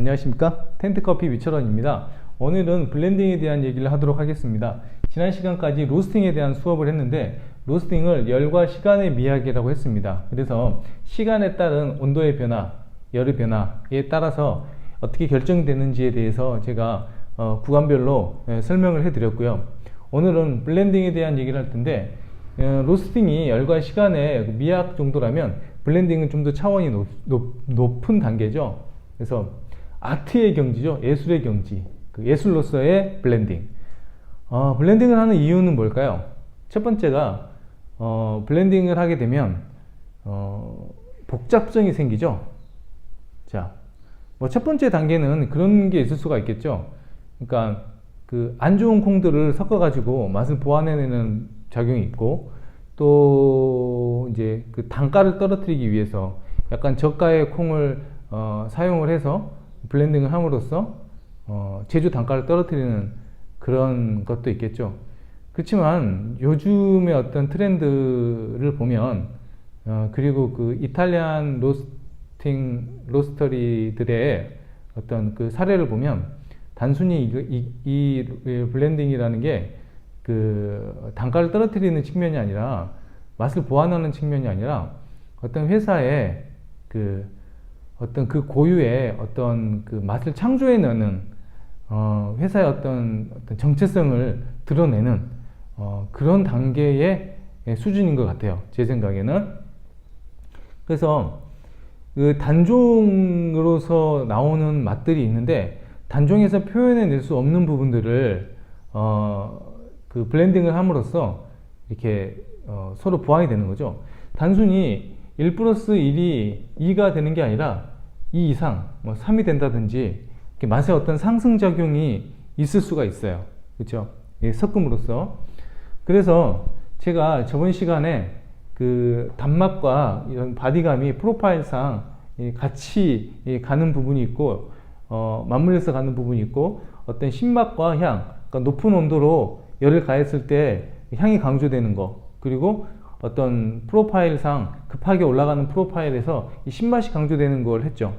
안녕하십니까, 텐트커피 위철원입니다. 오늘은 블렌딩에 대한 얘기를 하도록 하겠습니다. 지난 시간까지 로스팅에 대한 수업을 했는데, 로스팅을 열과 시간의 미학이라고 했습니다. 그래서 시간에 따른 온도의 변화, 열의 변화에 따라서 어떻게 결정되는지에 대해서 제가 구간별로 설명을 해드렸고요. 오늘은 블렌딩에 대한 얘기를 할 텐데, 로스팅이 열과 시간의 미학 정도라면 블렌딩은 좀 더 차원이 높은 단계죠. 그래서 아트의 경지죠. 예술의 경지. 그 예술로서의 블렌딩. 블렌딩을 하는 이유는 뭘까요? 첫 번째가 블렌딩을 하게 되면 복잡성이 생기죠. 자, 뭐 첫 번째 단계는 그런 게 있을 수가 있겠죠. 그러니까 그 안 좋은 콩들을 섞어 가지고 맛을 보완해내는 작용이 있고, 또 이제 그 단가를 떨어뜨리기 위해서 약간 저가의 콩을 사용을 해서 블렌딩을 함으로써 제조 단가를 떨어뜨리는 그런 것도 있겠죠. 그렇지만 요즘의 어떤 트렌드를 보면 그리고 그 이탈리안 로스터리들의 어떤 그 사례를 보면 단순히 이 블렌딩이라는 게 그 단가를 떨어뜨리는 측면이 아니라, 맛을 보완하는 측면이 아니라, 어떤 회사의 그 어떤 그 고유의 어떤 그 맛을 창조해내는 회사의 어떤 정체성을 드러내는 그런 단계의 수준인 것 같아요, 제 생각에는. 그래서 그 단종으로서 나오는 맛들이 있는데, 단종에서 표현해낼 수 없는 부분들을 그 블렌딩을 함으로써 이렇게 서로 보완이 되는 거죠. 단순히 1 플러스 1이 2가 되는 게 아니라 2 이상, 뭐 3이 된다든지, 맛의 어떤 상승작용이 있을 수가 있어요. 그렇죠? 섞음으로써. 그래서 제가 저번 시간에 그 단맛과 이런 바디감이 프로파일상 같이 가는 부분이 있고, 맞물려서 가는 부분이 있고, 어떤 신맛과 향, 그러니까 높은 온도로 열을 가했을 때 향이 강조되는 거, 그리고 어떤 프로파일상 급하게 올라가는 프로파일에서 이 신맛이 강조되는 걸 했죠.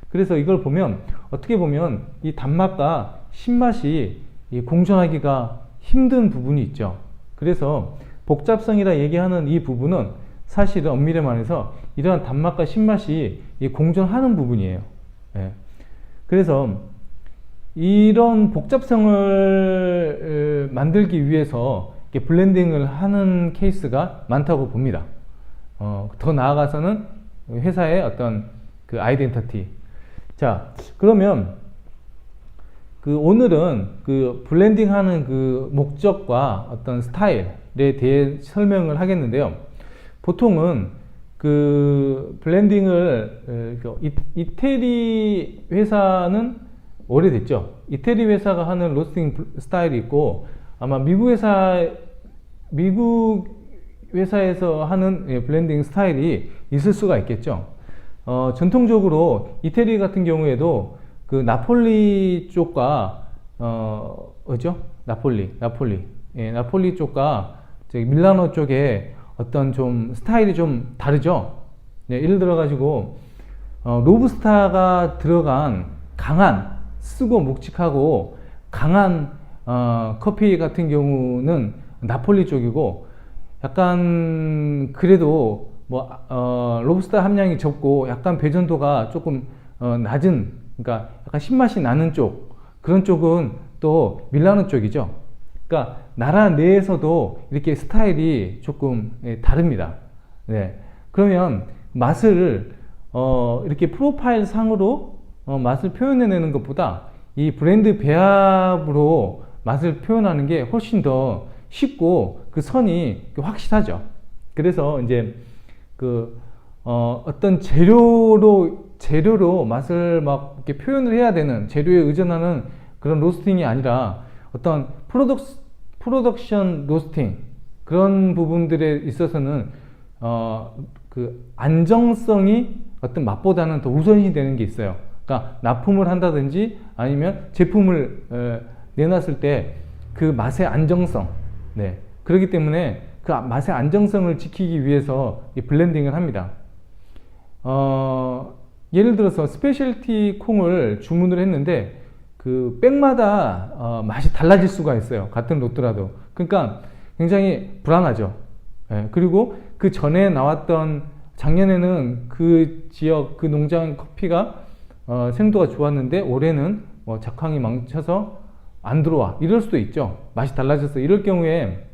그래서 이걸 보면, 어떻게 보면 이 단맛과 신맛이 공존하기가 힘든 부분이 있죠. 그래서 복잡성이라 얘기하는 이 부분은 사실은 엄밀히 말해서 이러한 단맛과 신맛이 공존하는 부분이에요. 예. 그래서 이런 복잡성을 만들기 위해서 블렌딩을 하는 케이스가 많다고 봅니다. 더 나아가서는 회사의 어떤 그 아이덴티티. 자, 그러면 그 오늘은 그 블렌딩 하는 그 목적과 어떤 스타일에 대해 설명을 하겠는데요. 보통은 그 블렌딩을 이태리 회사는 오래됐죠. 이태리 회사가 하는 로스팅 스타일이 있고, 아마 미국 회사에서 하는 블렌딩 스타일이 있을 수가 있겠죠. 전통적으로 이태리 같은 경우에도 그 나폴리 쪽과 어죠? 나폴리 쪽과 저기 밀라노 쪽에 어떤 좀 스타일이 좀 다르죠. 예를 들어 가지고 로부스타가 들어간 강한, 쓰고 묵직하고 강한 커피 같은 경우는 나폴리 쪽이고, 약간 그래도 뭐 로부스타 함량이 적고 약간 배전도가 조금 낮은, 그러니까 약간 신맛이 나는 쪽, 그런 쪽은 또 밀라노 쪽이죠. 그러니까 나라 내에서도 이렇게 스타일이 조금 다릅니다. 네. 그러면 맛을 이렇게 프로파일 상으로 맛을 표현해내는 것보다 이 브랜드 배합으로 맛을 표현하는 게 훨씬 더 쉽고 그 선이 확실하죠. 그래서 이제 그 어떤 재료로 맛을 막 이렇게 표현을 해야 되는, 재료에 의존하는 그런 로스팅이 아니라 어떤 프로덕션 로스팅, 그런 부분들에 있어서는 그 안정성이 어떤 맛보다는 더 우선이 되는 게 있어요. 그러니까 납품을 한다든지 아니면 제품을 내놨을 때 그 맛의 안정성, 네, 그렇기 때문에 그 맛의 안정성을 지키기 위해서 이 블렌딩을 합니다. 예를 들어서 스페셜티 콩을 주문을 했는데 그 백마다 맛이 달라질 수가 있어요. 같은 로트라도. 그러니까 굉장히 불안하죠. 예, 그리고 그 전에 나왔던 작년에는 그 지역 그 농장 커피가 생도가 좋았는데 올해는 뭐 작황이 망쳐서 안 들어와 이럴 수도 있죠. 맛이 달라졌어. 이럴 경우에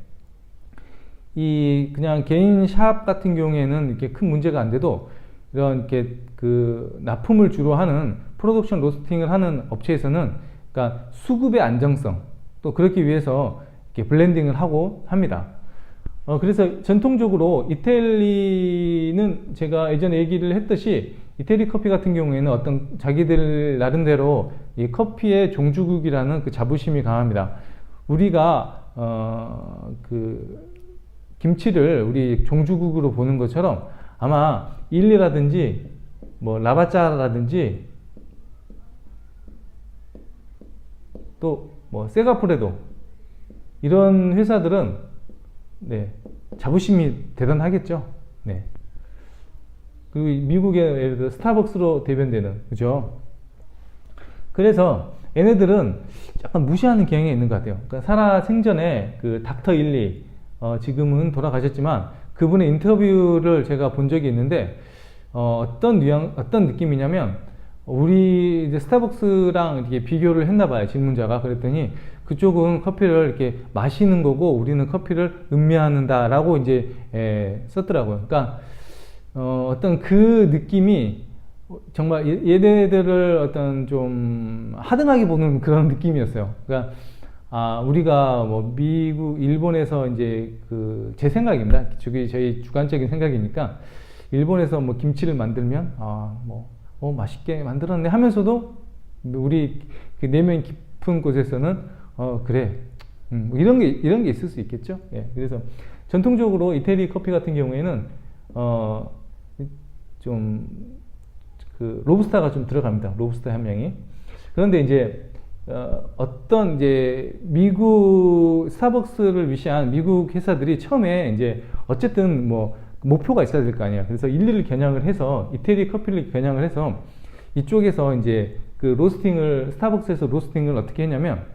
이 그냥 개인 샵 같은 경우에는 이렇게 큰 문제가 안 돼도 이런 이렇게 그 납품을 주로 하는 프로덕션 로스팅을 하는 업체에서는 그러니까 수급의 안정성 또 그렇기 위해서 이렇게 블렌딩을 하고 합니다. 그래서 전통적으로 이태리는 제가 예전에 얘기를 했듯이 이태리 커피 같은 경우에는 어떤 자기들 나름대로 이 커피의 종주국이라는 그 자부심이 강합니다. 우리가 그 김치를 우리 종주국으로 보는 것처럼 아마 일리라든지 뭐 라바짜라든지 또 뭐 세가프레도 이런 회사들은 네, 자부심이 대단하겠죠. 네. 그리고 미국의 예를 들어 스타벅스로 대변되는 그죠. 그래서 얘네들은 약간 무시하는 경향이 있는 것 같아요. 그러니까 살아 생전에 그 닥터 일리 지금은 돌아가셨지만 그분의 인터뷰를 제가 본 적이 있는데 어떤 느낌이냐면 우리 이제 스타벅스랑 이렇게 비교를 했나 봐요. 질문자가. 그랬더니 그쪽은 커피를 이렇게 마시는 거고 우리는 커피를 음미한다라고 이제 썼더라고요. 그러니까 어떤 그 느낌이 정말 얘네들을 어떤 좀 하등하게 보는 그런 느낌이었어요. 그러니까 우리가 뭐 미국, 일본에서 이제 그 제 생각입니다. 저희 주관적인 생각이니까 일본에서 뭐 김치를 만들면 맛있게 만들었네 하면서도 우리 그 내면 깊은 곳에서는 그래 이런 게 있을 수 있겠죠. 예, 그래서 전통적으로 이태리 커피 같은 경우에는 좀 그 로부스타가 좀 들어갑니다. 로부스타 함량이. 그런데 이제 어떤 이제 미국 스타벅스를 위시한 미국 회사들이 처음에 이제 어쨌든 뭐 목표가 있어야 될 거 아니야. 그래서 일일이 겨냥을 해서 이태리 커피를 겨냥을 해서 이쪽에서 이제 그 로스팅을 스타벅스에서 로스팅을 어떻게 했냐면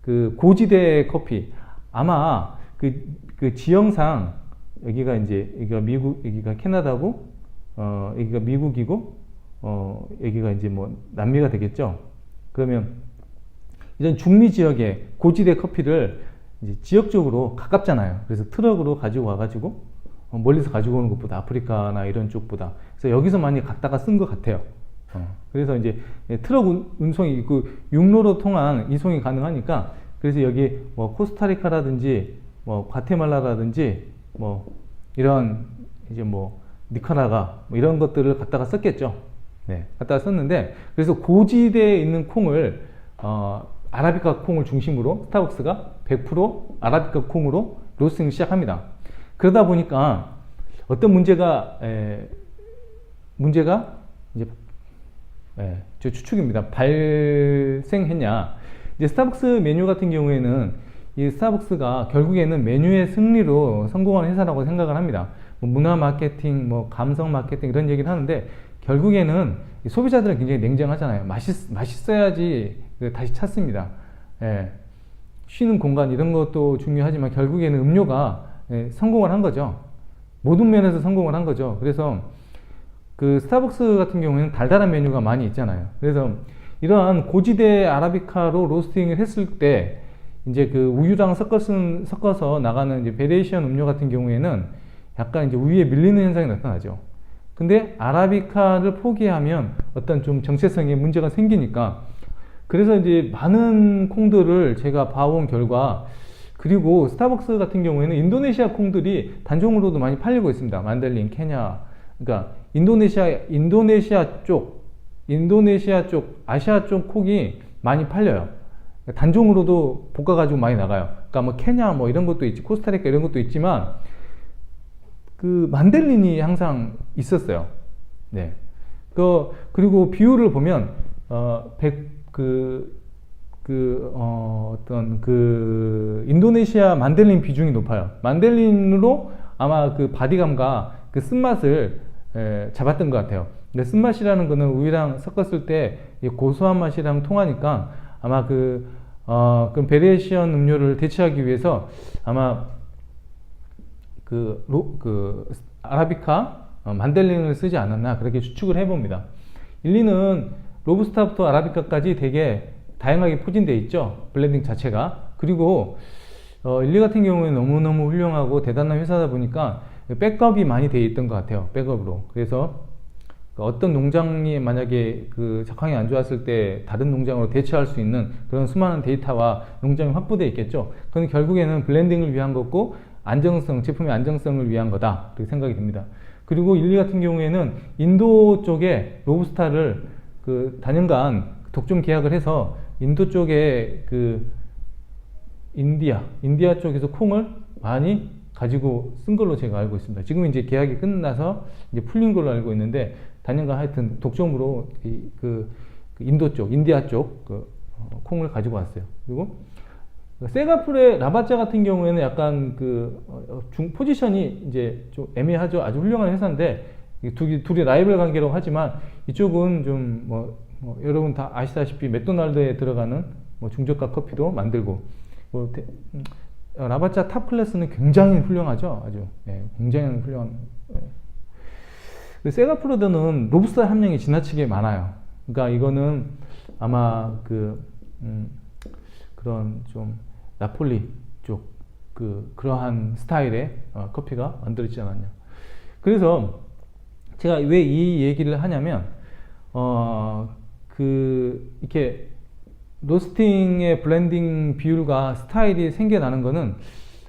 그 고지대 커피 아마 그 지형상 여기가 이제 여기가 미국 여기가 캐나다고 여기가 미국이고 여기가 이제 뭐 남미가 되겠죠. 그러면 이런 중미 지역의 고지대 커피를 이제 지역적으로 가깝잖아요. 그래서 트럭으로 가지고 와가지고 멀리서 가지고 오는 것보다 아프리카나 이런 쪽보다 그래서 여기서 많이 갖다가 쓴 것 같아요. 그래서 이제 트럭 운송이 그 육로로 통한 이송이 가능하니까 그래서 여기 뭐 코스타리카라든지 뭐 과테말라라든지 뭐 이런 이제 뭐 니카라가 뭐 이런 것들을 갖다가 썼겠죠. 네, 갖다가 썼는데 그래서 고지대에 있는 콩을 아라비카 콩을 중심으로 스타벅스가 100% 아라비카 콩으로 로스팅 시작합니다. 그러다 보니까 어떤 문제가 이제 저 추측입니다. 발생했냐? 이제 스타벅스 메뉴 같은 경우에는 이 스타벅스가 결국에는 메뉴의 승리로 성공한 회사라고 생각을 합니다. 뭐 문화 마케팅, 뭐 감성 마케팅 이런 얘기를 하는데 결국에는 소비자들은 굉장히 냉정하잖아요. 맛있어야지 다시 찾습니다. 쉬는 공간 이런 것도 중요하지만 결국에는 음료가 성공을 한 거죠. 모든 면에서 성공을 한 거죠. 그래서 그 스타벅스 같은 경우에는 달달한 메뉴가 많이 있잖아요. 그래서 이러한 고지대 아라비카로 로스팅을 했을 때 이제 그 우유랑 섞어서 나가는 이제 베리에이션 음료 같은 경우에는 약간 이제 우유에 밀리는 현상이 나타나죠. 근데 아라비카를 포기하면 어떤 좀 정체성에 문제가 생기니까 그래서 이제 많은 콩들을 제가 봐온 결과 그리고 스타벅스 같은 경우에는 인도네시아 콩들이 단종으로도 많이 팔리고 있습니다. 만델린, 케냐. 그러니까 인도네시아 쪽, 아시아 쪽 콩이 많이 팔려요. 단종으로도 볶아가지고 많이 나가요. 그러니까 뭐 케냐 뭐 이런 것도 있지, 코스타리카 이런 것도 있지만 그 만델린이 항상 있었어요. 네. 그리고 비율을 보면 인도네시아 만델린 비중이 높아요. 만델린으로 아마 그 바디감과 그 쓴맛을 잡았던 것 같아요. 근데 쓴맛이라는 거는 우유랑 섞었을 때 이 고소한 맛이랑 통하니까 아마 그런 베리에이션 음료를 대체하기 위해서 아마 아라비카 만델링을 쓰지 않았나 그렇게 추측을 해봅니다. 일리는 로부스타부터 아라비카까지 되게 다양하게 포진되어 있죠. 블렌딩 자체가. 그리고 일리 같은 경우에 너무너무 훌륭하고 대단한 회사다 보니까 백업이 많이 되어 있던 것 같아요. 백업으로. 그래서 어떤 농장이 만약에 작황이 안 좋았을 때 다른 농장으로 대체할 수 있는 그런 수많은 데이터와 농장이 확보되어 있겠죠. 그건 결국에는 블렌딩을 위한 거고 제품의 안정성을 위한 거다. 그렇게 생각이 듭니다. 그리고 일리 같은 경우에는 인도 쪽에 로부스타를 단연간 독점 계약을 해서 인도 쪽에 인디아 쪽에서 콩을 많이 가지고 쓴 걸로 제가 알고 있습니다. 지금 이제 계약이 끝나서 이제 풀린 걸로 알고 있는데 단연간 하여튼 독점으로 인디아 쪽 콩을 가지고 왔어요. 그리고 세가풀의 라바짜 같은 경우에는 약간 포지션이 이제 좀 애매하죠. 아주 훌륭한 회사인데 둘이 라이벌 관계로 하지만 이쪽은 좀 여러분 다 아시다시피 맥도날드에 들어가는 중저가 커피도 만들고 라바짜 탑 클래스는 굉장히 훌륭하죠. 아주 굉장히 훌륭한. 세가프로드는 로부스타 함량이 지나치게 많아요. 그러니까 이거는 아마 그런 좀 나폴리 쪽 그러한 스타일의 커피가 만들어지지 않았냐. 그래서 제가 왜 이 얘기를 하냐면 이렇게 로스팅의 블렌딩 비율과 스타일이 생겨나는 거는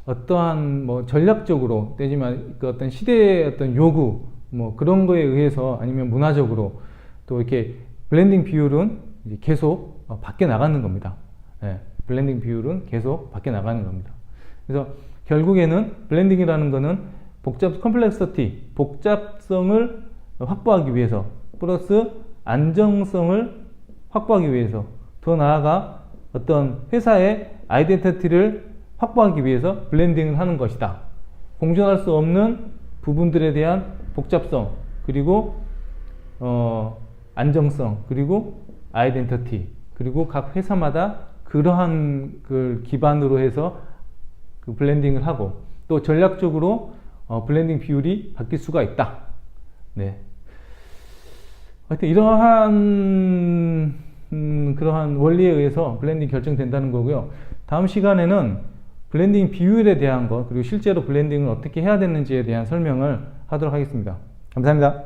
어떠한 전략적으로 내지만 어떤 시대의 어떤 요구 그런 거에 의해서 아니면 문화적으로 또 이렇게 블렌딩 비율은 이제 계속 바뀌어 나가는 겁니다. 블렌딩 비율은 계속 바뀌어 나가는 겁니다. 그래서 결국에는 블렌딩이라는 거는 컴플렉시티, 복잡성을 확보하기 위해서 플러스 안정성을 확보하기 위해서 더 나아가 어떤 회사의 아이덴티티를 확보하기 위해서 블렌딩을 하는 것이다. 공존할 수 없는 부분들에 대한 복잡성, 그리고 안정성, 그리고 아이덴티티, 그리고 각 회사마다 그러한 걸 기반으로 해서 블렌딩을 하고 또 전략적으로 블렌딩 비율이 바뀔 수가 있다. 네. 하여튼 이러한 그러한 원리에 의해서 블렌딩 결정된다는 거고요. 다음 시간에는 블렌딩 비율에 대한 것 그리고 실제로 블렌딩을 어떻게 해야 되는지에 대한 설명을 하도록 하겠습니다. 감사합니다.